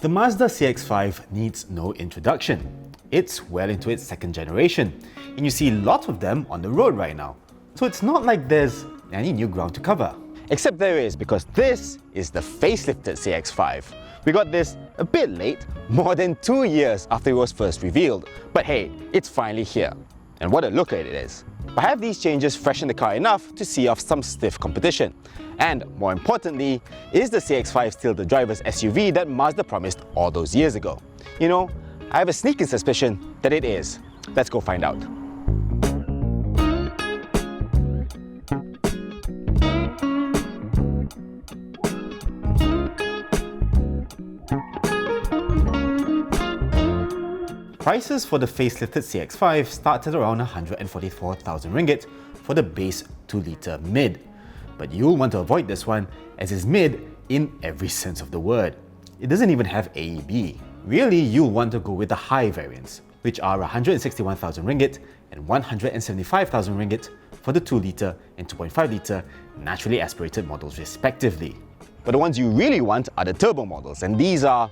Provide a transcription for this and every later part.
The Mazda CX-5 needs no introduction. It's well into its second generation, and you see lots of them on the road right now. So it's not like there's any new ground to cover. Except there is, because this is the facelifted CX-5. We got this a bit late, more than 2 years after it was first revealed. But hey, it's finally here. And what a looker it is. But have these changes freshened the car enough to see off some stiff competition? And more importantly, is the CX-5 still the driver's SUV that Mazda promised all those years ago? You know, I have a sneaking suspicion that it is. Let's go find out. Prices for the facelifted CX-5 started around 144,000 ringgit for the base 2-litre mid. But you'll want to avoid this one as it's mid in every sense of the word. It doesn't even have AEB. Really, you'll want to go with the high variants, which are 161,000 ringgit and 175,000 ringgit for the 2-litre and 2.5-litre naturally aspirated models respectively. But the ones you really want are the turbo models, and these are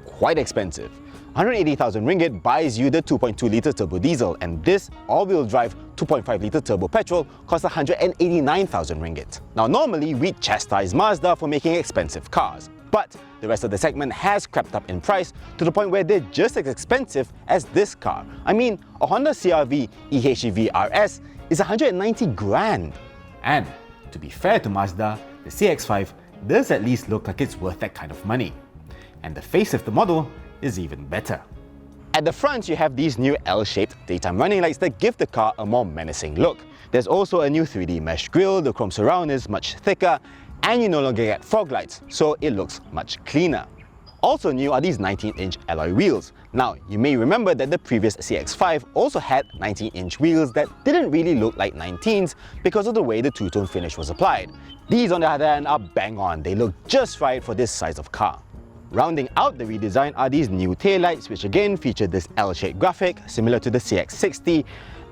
quite expensive. 180,000 ringgit buys you the 2.2-litre turbo diesel, and this all-wheel drive 2.5-litre turbo petrol costs 189,000 ringgit. Now normally we chastise Mazda for making expensive cars, but the rest of the segment has crept up in price to the point where they're just as expensive as this car. I mean, a Honda CR-V eHEV RS is 190 grand. And to be fair to Mazda, the CX-5 does at least look like it's worth that kind of money. And the facelift model is even better. At the front, you have these new L-shaped daytime running lights that give the car a more menacing look. There's also a new 3D mesh grille, the chrome surround is much thicker, and you no longer get fog lights, so it looks much cleaner. Also new are these 19-inch alloy wheels. Now, you may remember that the previous CX-5 also had 19-inch wheels that didn't really look like 19s because of the way the two-tone finish was applied. These, on the other hand, are bang on. They look just right for this size of car. Rounding out the redesign are these new taillights, which again feature this L-shaped graphic similar to the CX-60,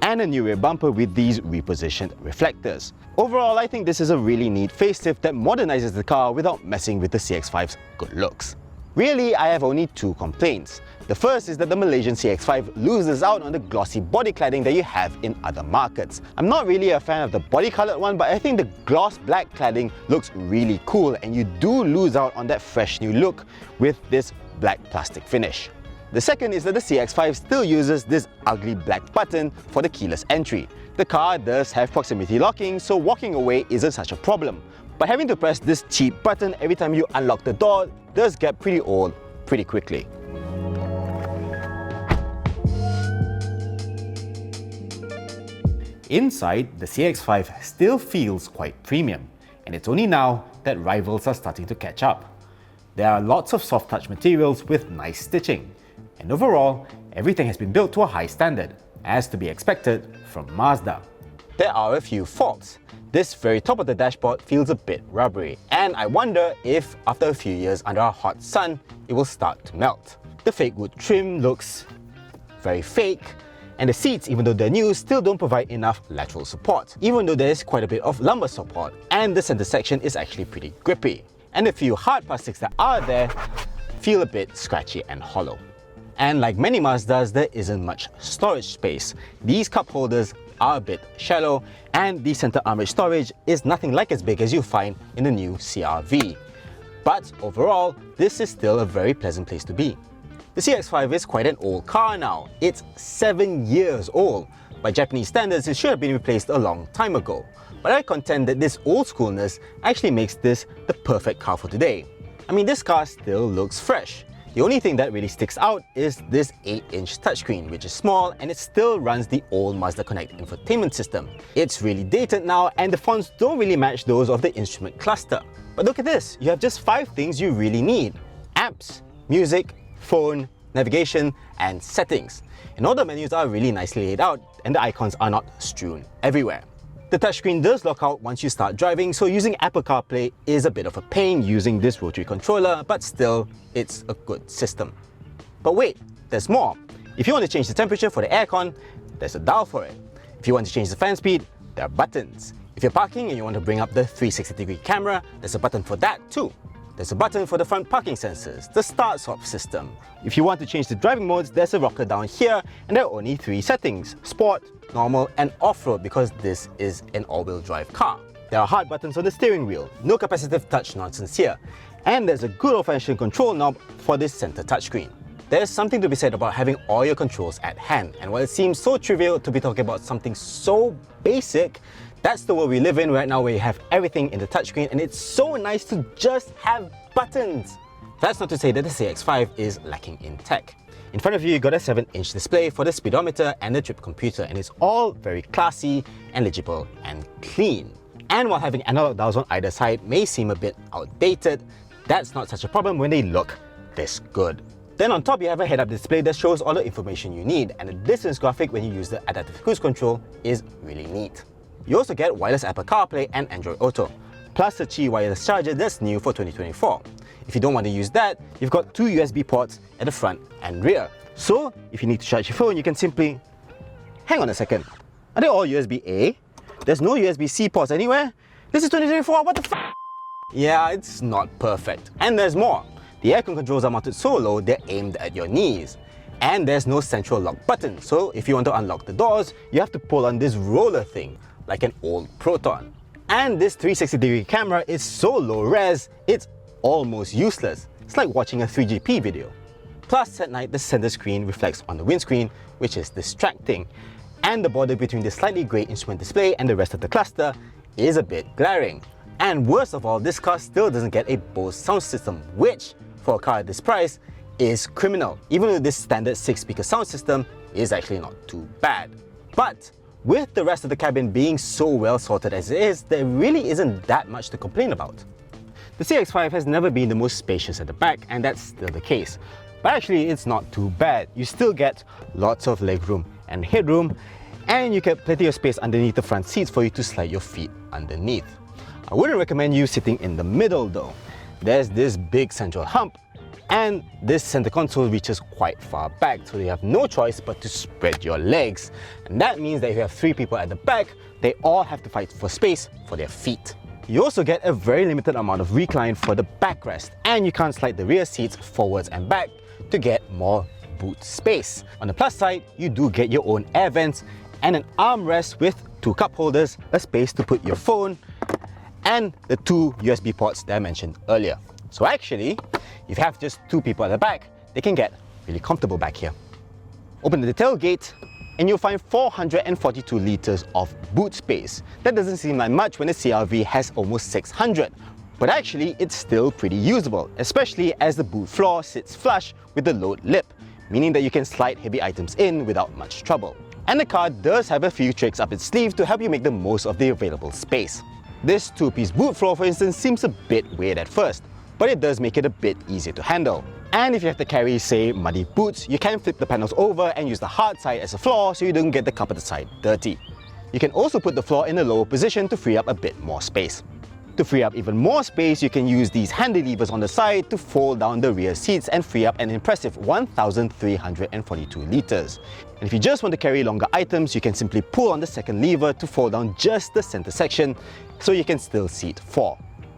and a new rear bumper with these repositioned reflectors. Overall, I think this is a really neat facelift that modernizes the car without messing with the CX-5's good looks. Really, I have only two complaints. The first is that the Malaysian CX-5 loses out on the glossy body cladding that you have in other markets. I'm not really a fan of the body colored one, but I think the gloss black cladding looks really cool, and you do lose out on that fresh new look with this black plastic finish. The second is that the CX-5 still uses this ugly black button for the keyless entry. The car does have proximity locking, so walking away isn't such a problem. But having to press this cheap button every time you unlock the door does get pretty old pretty quickly. Inside, the CX-5 still feels quite premium, and it's only now that rivals are starting to catch up. There are lots of soft touch materials with nice stitching, and overall, everything has been built to a high standard, as to be expected from Mazda. There are a few faults. This very top of the dashboard feels a bit rubbery, and I wonder if after a few years under a hot sun, it will start to melt. The fake wood trim looks very fake, and the seats, even though they're new, still don't provide enough lateral support, even though there is quite a bit of lumbar support, and the center section is actually pretty grippy. And the few hard plastics that are there feel a bit scratchy and hollow. And like many Mazdas, there isn't much storage space. These cup holders are a bit shallow, and the center armrest storage is nothing like as big as you find in the new CR-V. But overall, this is still a very pleasant place to be. The CX-5 is quite an old car now. It's 7 years old. By Japanese standards, it should have been replaced a long time ago. But I contend that this old schoolness actually makes this the perfect car for today. I mean, this car still looks fresh. The only thing that really sticks out is this 8-inch touchscreen, which is small and it still runs the old Mazda Connect infotainment system. It's really dated now, and the fonts don't really match those of the instrument cluster. But look at this, you have just 5 things you really need: apps, music, phone, navigation, and settings. And all the menus are really nicely laid out, and the icons are not strewn everywhere. The touchscreen does lock out once you start driving, so using Apple CarPlay is a bit of a pain using this rotary controller, but still, it's a good system. But wait, there's more. If you want to change the temperature for the aircon, there's a dial for it. If you want to change the fan speed, there are buttons. If you're parking and you want to bring up the 360-degree camera, there's a button for that too. there's a button for the front parking sensors, the start-stop system. If you want to change the driving modes, there's a rocker down here, and there are only 3 settings: Sport, Normal, and Off-Road, because this is an all-wheel drive car. There are hard buttons on the steering wheel, no capacitive touch nonsense here, and there's a good old-fashioned control knob for this center touchscreen. There's something to be said about having all your controls at hand, and while it seems so trivial to be talking about something so basic, that's the world we live in right now, where you have everything in the touchscreen, and it's so nice to just have buttons. That's not to say that the CX-5 is lacking in tech. In front of you, got a 7-inch display for the speedometer and the trip computer, and it's all very classy and legible and clean. And while having analog dials on either side may seem a bit outdated, that's not such a problem when they look this good. Then on top, you have a head-up display that shows all the information you need, and the distance graphic when you use the adaptive cruise control is really neat. You also get wireless Apple CarPlay and Android Auto, plus the Qi wireless charger that's new for 2024. If you don't want to use that, you've got 2 USB ports at the front and rear. So if you need to charge your phone, you can simply... Hang on a second, are they all USB-A? There's no USB-C ports anywhere? This is 2024, what the f***? Yeah, it's not perfect. And there's more. The aircon controls are mounted so low, they're aimed at your knees. And there's no central lock button, so if you want to unlock the doors, you have to pull on this roller thing, like an old Proton. And this 360-degree camera is so low res, it's almost useless. It's like watching a 3GP video. Plus, at night, the center screen reflects on the windscreen, which is distracting. And the border between the slightly grey instrument display and the rest of the cluster is a bit glaring. And worst of all, this car still doesn't get a Bose sound system, which, for a car at this price, is criminal, even though this standard 6-speaker sound system is actually not too bad. But with the rest of the cabin being so well sorted as it is, there really isn't that much to complain about. The CX-5 has never been the most spacious at the back, and that's still the case. But actually, it's not too bad. You still get lots of legroom and headroom, and you get plenty of space underneath the front seats for you to slide your feet underneath. I wouldn't recommend you sitting in the middle though. There's this big central hump, and this center console reaches quite far back, so you have no choice but to spread your legs. And that means that if you have 3 people at the back, they all have to fight for space for their feet. You also get a very limited amount of recline for the backrest, and you can't slide the rear seats forwards and back to get more boot space. On the plus side, you do get your own air vents and an armrest with 2 cup holders, a space to put your phone, and the 2 USB ports that I mentioned earlier. So actually, if you have just 2 people at the back, they can get really comfortable back here. Open the tailgate, and you'll find 442 liters of boot space. That doesn't seem like much when the CR-V has almost 600. But actually, it's still pretty usable, especially as the boot floor sits flush with the load lip, meaning that you can slide heavy items in without much trouble. And the car does have a few tricks up its sleeve to help you make the most of the available space. This 2-piece boot floor, for instance, seems a bit weird at first, but it does make it a bit easier to handle. And if you have to carry, say, muddy boots, you can flip the panels over and use the hard side as a floor so you don't get the carpeted side dirty. You can also put the floor in a lower position to free up a bit more space. To free up even more space, you can use these handy levers on the side to fold down the rear seats and free up an impressive 1,342 liters. And if you just want to carry longer items, you can simply pull on the second lever to fold down just the center section so you can still seat 4.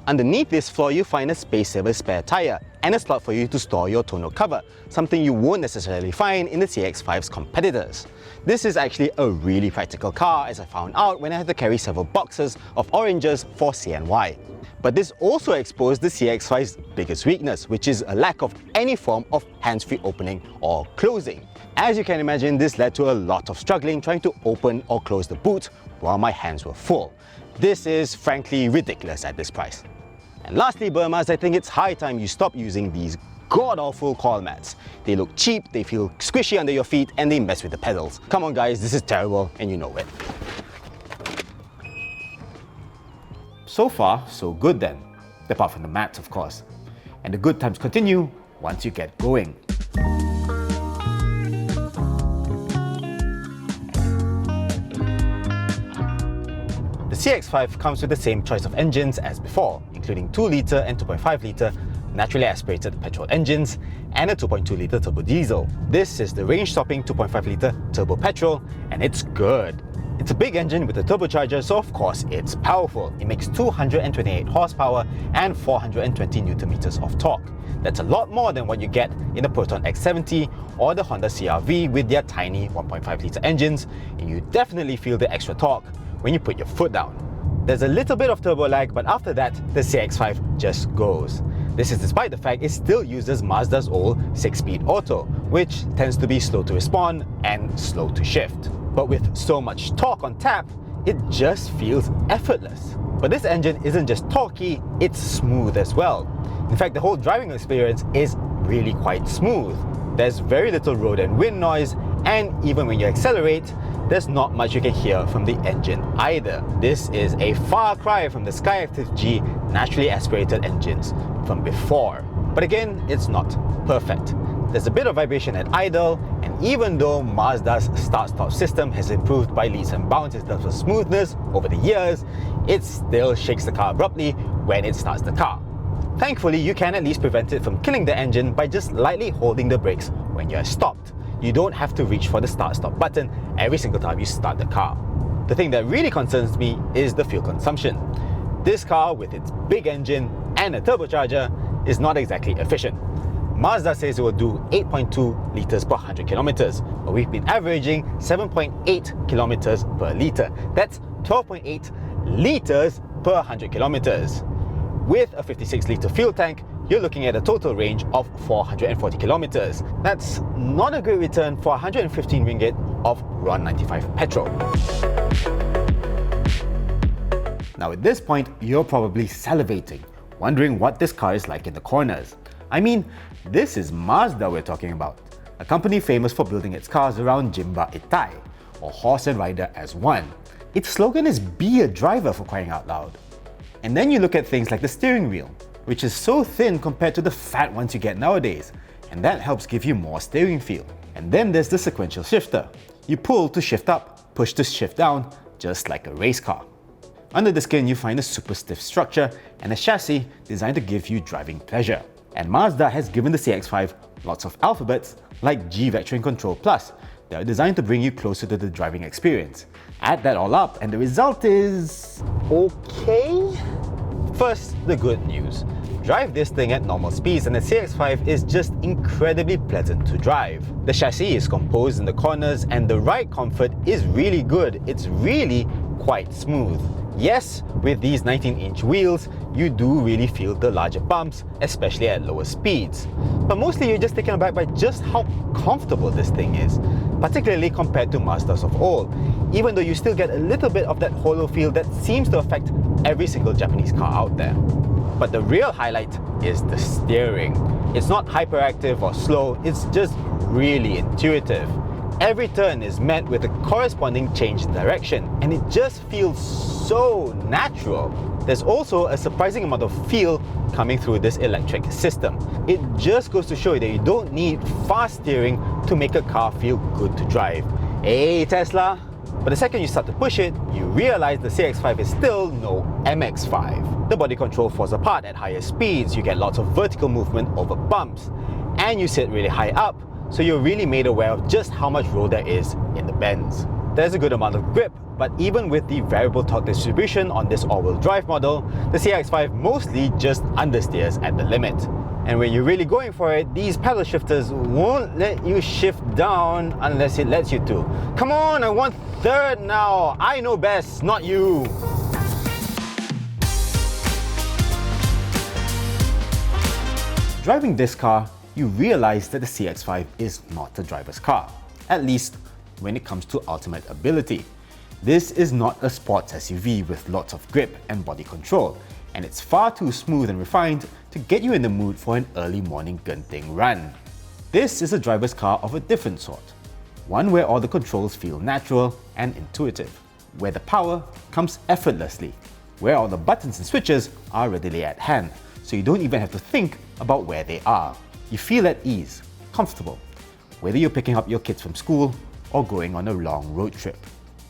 Underneath this floor, you find a space-saver spare tire and a slot for you to store your tonneau cover, something you won't necessarily find in the CX-5's competitors. This is actually a really practical car, as I found out when I had to carry several boxes of oranges for CNY. But this also exposed the CX-5's biggest weakness, which is a lack of any form of hands-free opening or closing. As you can imagine, this led to a lot of struggling trying to open or close the boot while my hands were full. This is frankly ridiculous at this price. And lastly, Burmas, I think it's high time you stop using these god-awful coil mats. They look cheap, they feel squishy under your feet, and they mess with the pedals. Come on guys, this is terrible and you know it. So far, so good then. Apart from the mats, of course. And the good times continue once you get going. The CX-5 comes with the same choice of engines as before, including 2-litre and 2.5-litre naturally aspirated petrol engines and a 2.2-litre turbo diesel. This is the range-stopping 2.5-litre turbo petrol, and it's good. It's a big engine with a turbocharger, so of course it's powerful. It makes 228 horsepower and 420 Newton meters of torque. That's a lot more than what you get in the Proton X70 or the Honda CR-V with their tiny 1.5 litre engines, and you definitely feel the extra torque when you put your foot down. There's a little bit of turbo lag, but after that, the CX-5 just goes. This is despite the fact it still uses Mazda's old 6-speed auto, which tends to be slow to respond and slow to shift. But with so much torque on tap, it just feels effortless. But this engine isn't just torquey, it's smooth as well. In fact, the whole driving experience is really quite smooth. There's very little road and wind noise, and even when you accelerate, there's not much you can hear from the engine either. This is a far cry from the Skyactiv-G naturally aspirated engines from before. But again, it's not perfect. There's a bit of vibration at idle, and even though Mazda's start-stop system has improved by leaps and bounds in terms of smoothness over the years, it still shakes the car abruptly when it starts the car. Thankfully, you can at least prevent it from killing the engine by just lightly holding the brakes when you're stopped. You don't have to reach for the start-stop button every single time you start the car. The thing that really concerns me is the fuel consumption. This car, with its big engine and a turbocharger, is not exactly efficient. Mazda says it will do 8.2 litres per 100 kilometers, but we've been averaging 7.8 kilometers per litre. That's 12.8 litres per 100 kilometers. With a 56 litre fuel tank, you're looking at a total range of 440 kilometers. That's not a great return for 115 ringgit of RON 95 petrol. Now at this point, you're probably salivating, wondering what this car is like in the corners. I mean, this is Mazda we're talking about, a company famous for building its cars around Jimba Itai, or horse and rider as one. Its slogan is "Be a driver," for crying out loud. And then you look at things like the steering wheel, which is so thin compared to the fat ones you get nowadays, and that helps give you more steering feel. And then there's the sequential shifter. You pull to shift up, push to shift down, just like a race car. Under the skin, you find a super stiff structure and a chassis designed to give you driving pleasure. And Mazda has given the CX-5 lots of alphabets like G Vectoring Control Plus that are designed to bring you closer to the driving experience. Add that all up and the result is okay? First, the good news. Drive this thing at normal speeds and the CX-5 is just incredibly pleasant to drive. The chassis is composed in the corners and the ride comfort is really good. It's really quite smooth. Yes, with these 19-inch wheels, you do really feel the larger bumps, especially at lower speeds. But mostly you're just taken aback by just how comfortable this thing is, particularly compared to Mazdas of old, even though you still get a little bit of that hollow feel that seems to affect every single Japanese car out there. But the real highlight is the steering. It's not hyperactive or slow, it's just really intuitive. Every turn is met with a corresponding change in direction, and it just feels so natural. There's also a surprising amount of feel coming through this electric system. It just goes to show you that you don't need fast steering to make a car feel good to drive. Hey Tesla! But the second you start to push it, you realize the CX-5 is still no MX-5. The body control falls apart at higher speeds, you get lots of vertical movement over bumps, and you sit really high up, so you're really made aware of just how much roll there is in the bends. There's a good amount of grip, but even with the variable torque distribution on this all-wheel drive model, the CX-5 mostly just understeers at the limit. And when you're really going for it, these pedal shifters won't let you shift down unless it lets you to. Come on, I want third now! I know best, not you! Driving this car, you realize that the CX-5 is not a driver's car, at least when it comes to ultimate ability. This is not a sports SUV with lots of grip and body control, and it's far too smooth and refined to get you in the mood for an early morning Genting run. This is a driver's car of a different sort, one where all the controls feel natural and intuitive, where the power comes effortlessly, where all the buttons and switches are readily at hand, so you don't even have to think about where they are. You feel at ease, comfortable, whether you're picking up your kids from school or going on a long road trip.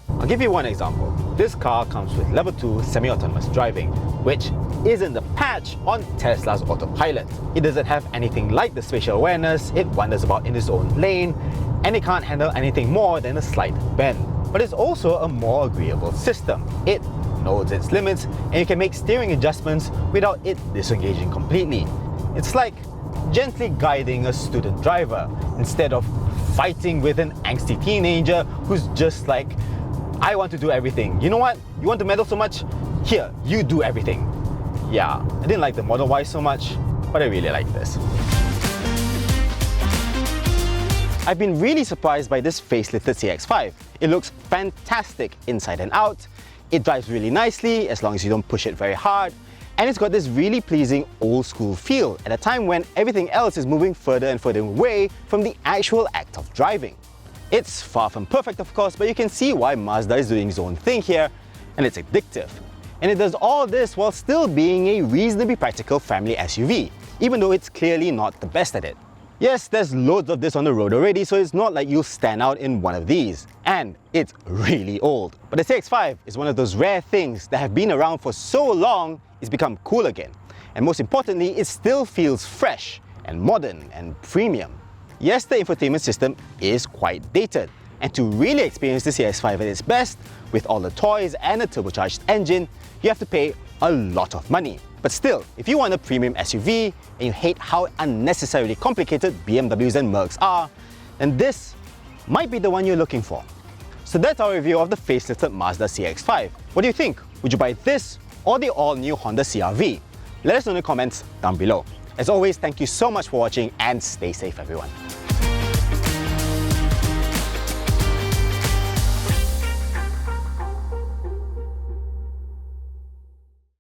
I'll give you one example. This car comes with level 2 semi-autonomous driving, which isn't the patch on Tesla's autopilot. It doesn't have anything like the spatial awareness, it wanders about in its own lane, and it can't handle anything more than a slight bend. but it's also a more agreeable system. It knows its limits and you can make steering adjustments without it disengaging completely. It's like gently guiding a student driver instead of fighting with an angsty teenager who's just like, I want to do everything. You know what? You want to meddle so much? Here, you do everything. Yeah, I didn't like the Model Y so much, but I really like this. I've been really surprised by this facelifted CX-5. It looks fantastic inside and out. It drives really nicely as long as you don't push it very hard. And it's got this really pleasing old school feel at a time when everything else is moving further and further away from the actual act of driving. It's far from perfect, of course, but you can see why Mazda is doing its own thing here, and it's addictive. And it does all this while still being a reasonably practical family SUV, even though it's clearly not the best at it. Yes, there's loads of this on the road already, so it's not like you'll stand out in one of these. And it's really old. But the CX-5 is one of those rare things that have been around for so long, it's become cool again. And most importantly, it still feels fresh and modern and premium. Yes, the infotainment system is quite dated. And to really experience the CX-5 at its best, with all the toys and a turbocharged engine, you have to pay a lot of money. But still, if you want a premium SUV and you hate how unnecessarily complicated BMWs and Mercs are, then this might be the one you're looking for. So that's our review of the facelifted Mazda CX-5. What do you think? Would you buy this or the all-new Honda CR-V? Let us know in the comments down below. As always, thank you so much for watching and stay safe, everyone.